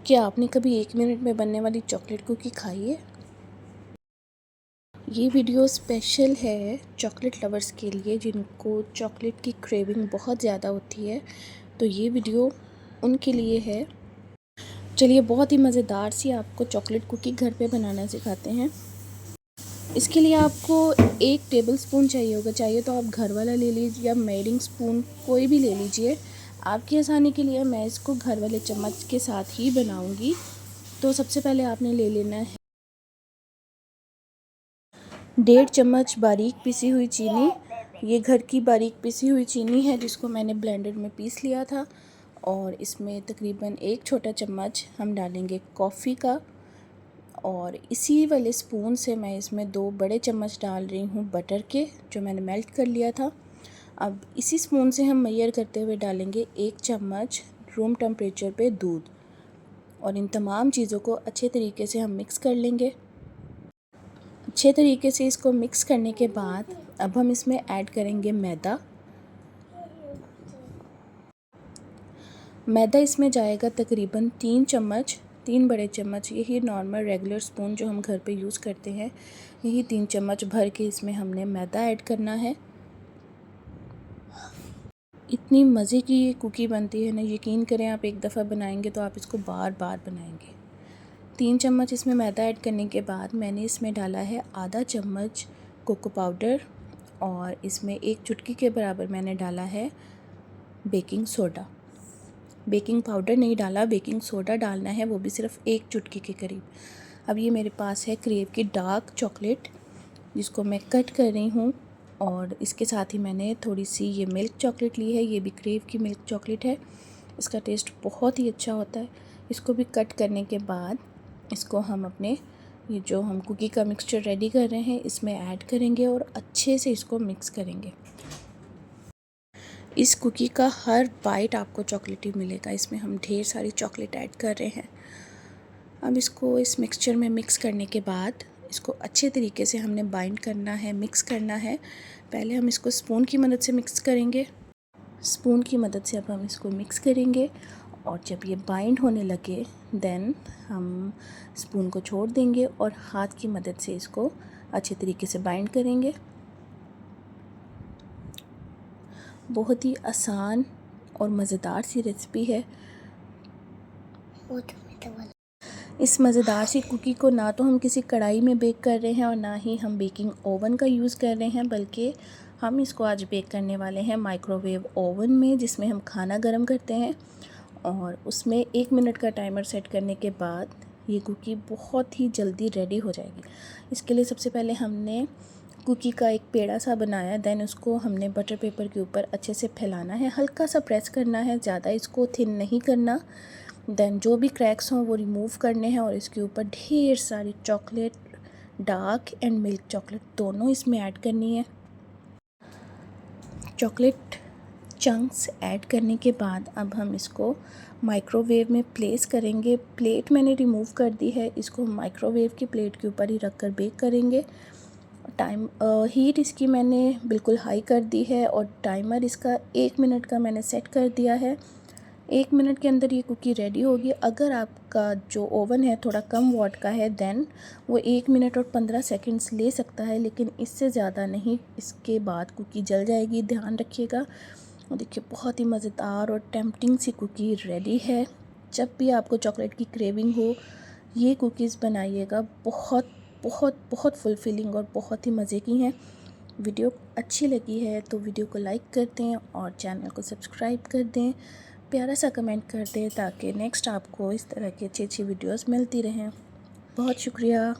क्या आपने कभी 1 मिनट में बनने वाली चॉकलेट कुकी खाई है? ये वीडियो स्पेशल है चॉकलेट लवर्स के लिए जिनको चॉकलेट की क्रेविंग बहुत ज़्यादा होती है, तो ये वीडियो उनके लिए है। चलिए बहुत ही मज़ेदार सी आपको चॉकलेट कुकी घर पे बनाना सिखाते हैं। इसके लिए आपको 1 टेबलस्पून चाहिए होगा, चाहिए तो आप घर वाला ले लीजिए या मेडिंग स्पून कोई भी ले लीजिए। आपकी आसानी के लिए मैं इसको घर वाले चम्मच के साथ ही बनाऊंगी। तो सबसे पहले आपने ले लेना है 1.5 चम्मच बारीक पिसी हुई चीनी। ये घर की बारीक पिसी हुई चीनी है जिसको मैंने ब्लेंडर में पीस लिया था। और इसमें तकरीबन 1 छोटा चम्मच हम डालेंगे कॉफ़ी का। और इसी वाले स्पून से मैं इसमें 2 बड़े चम्मच डाल रही हूँ बटर के, जो मैंने मेल्ट कर लिया था। अब इसी स्पून से हम मेजर करते हुए डालेंगे 1 चम्मच रूम टेम्परेचर पे दूध। और इन तमाम चीज़ों को अच्छे तरीके से हम मिक्स कर लेंगे। अच्छे तरीके से इसको मिक्स करने के बाद अब हम इसमें ऐड करेंगे मैदा। मैदा इसमें जाएगा तकरीबन 3 चम्मच, 3 बड़े चम्मच। यही नॉर्मल रेगुलर स्पून जो हम घर पे यूज़ करते हैं, यही 3 चम्मच भर के इसमें हमने मैदा ऐड करना है। इतनी मज़े की ये कुकी बनती है ना, यकीन करें आप एक दफ़ा बनाएंगे तो आप इसको बार बार बनाएंगे। 3 चम्मच इसमें मैदा ऐड करने के बाद मैंने इसमें डाला है आधा चम्मच कोको पाउडर। और इसमें 1 चुटकी के बराबर मैंने डाला है बेकिंग सोडा। बेकिंग पाउडर नहीं डाला, बेकिंग सोडा डालना है, वो भी सिर्फ 1 चुटकी के करीब। अब ये मेरे पास है क्रेव की डार्क चॉकलेट जिसको मैं कट कर रही हूँ। और इसके साथ ही मैंने थोड़ी सी ये मिल्क चॉकलेट ली है, ये भी क्रेव की मिल्क चॉकलेट है। इसका टेस्ट बहुत ही अच्छा होता है। इसको भी कट करने के बाद इसको हम अपने ये जो हम कुकी का मिक्सचर रेडी कर रहे हैं इसमें ऐड करेंगे और अच्छे से इसको मिक्स करेंगे। इस कुकी का हर बाइट आपको चॉकलेटी मिलेगा, इसमें हम ढेर सारी चॉकलेट ऐड कर रहे हैं। अब इसको इस मिक्सचर में मिक्स करने के बाद इसको अच्छे तरीके से हमने बाइंड करना है, मिक्स करना है। पहले हम इसको स्पून की मदद से मिक्स करेंगे। स्पून की मदद से अब हम इसको मिक्स करेंगे और जब ये बाइंड होने लगे देन हम स्पून को छोड़ देंगे और हाथ की मदद से इसको अच्छे तरीके से बाइंड करेंगे। बहुत ही आसान और मज़ेदार सी रेसिपी है। इस मज़ेदार सी कुकी को ना तो हम किसी कढ़ाई में बेक कर रहे हैं और ना ही हम बेकिंग ओवन का यूज़ कर रहे हैं, बल्कि हम इसको आज बेक करने वाले हैं माइक्रोवेव ओवन में, जिसमें हम खाना गर्म करते हैं। और उसमें 1 मिनट का टाइमर सेट करने के बाद ये कुकी बहुत ही जल्दी रेडी हो जाएगी। इसके लिए सबसे पहले हमने कुकी का एक पेड़ा सा बनाया, देन उसको हमने बटर पेपर के ऊपर अच्छे से फैलाना है, हल्का सा प्रेस करना है, ज़्यादा इसको थिन नहीं करना। देन जो भी क्रैक्स हों वो रिमूव करने हैं और इसके ऊपर ढेर सारी chocolate, dark and milk chocolate दोनों इसमें ऐड करनी है। चॉकलेट चंक्स ऐड करने के बाद अब हम इसको माइक्रोवेव में प्लेस करेंगे। प्लेट मैंने रिमूव कर दी है, इसको माइक्रोवेव की प्लेट के ऊपर ही रख कर बेक करेंगे। हीट इसकी मैंने बिल्कुल हाई कर दी है और टाइमर इसका 1 मिनट का मैंने सेट कर दिया है। 1 मिनट के अंदर ये कुकी रेडी होगी। अगर आपका जो ओवन है थोड़ा कम वॉट का है देन वो 1 मिनट और 15 सेकंड्स ले सकता है, लेकिन इससे ज़्यादा नहीं, इसके बाद कुकी जल जाएगी, ध्यान रखिएगा। और देखिए बहुत ही मज़ेदार और टेम्पटिंग सी कुकी रेडी है। जब भी आपको चॉकलेट की क्रेविंग हो ये कुकीज़ बनाइएगा, बहुत बहुत बहुत फुलफिलिंग और बहुत ही मज़े की हैं। वीडियो अच्छी लगी है तो वीडियो को लाइक कर दें और चैनल को सब्सक्राइब कर दें, प्यारा सा कमेंट कर दें ताकि नेक्स्ट आपको इस तरह की अच्छी अच्छी वीडियोस मिलती रहें। बहुत शुक्रिया।